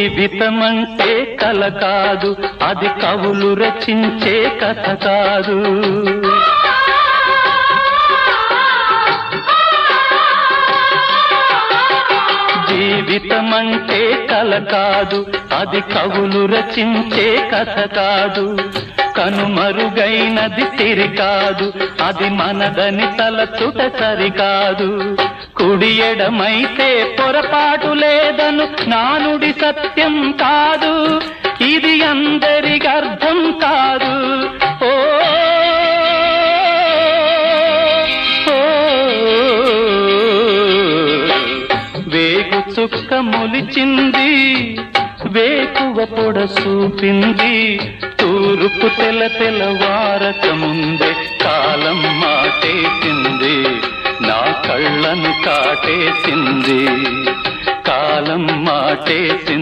జీవితమంటే కల కాదు, అది కవులు రచించే కథ కాదు. జీవితమంటే కల కాదు, అది కవులు రచించే కథ కాదు. కనుమరుగైనది తిరి కాదు, అది మనదని తలచుట సరికాదు. కుడి ఎడమైతే పొరపాటు లేదను నానుడి సత్యం కాదు, ఇది అందరికి అర్థం కాదు. ఓ వేగు చుక్క మొలిచింది, వేకువ పొడ చూపింది, తూర్పు తెల్లవారక ముందే కాలం మాటేసింది, నా కళ్ళను కాటేసింది, కాలం మాటేసింది.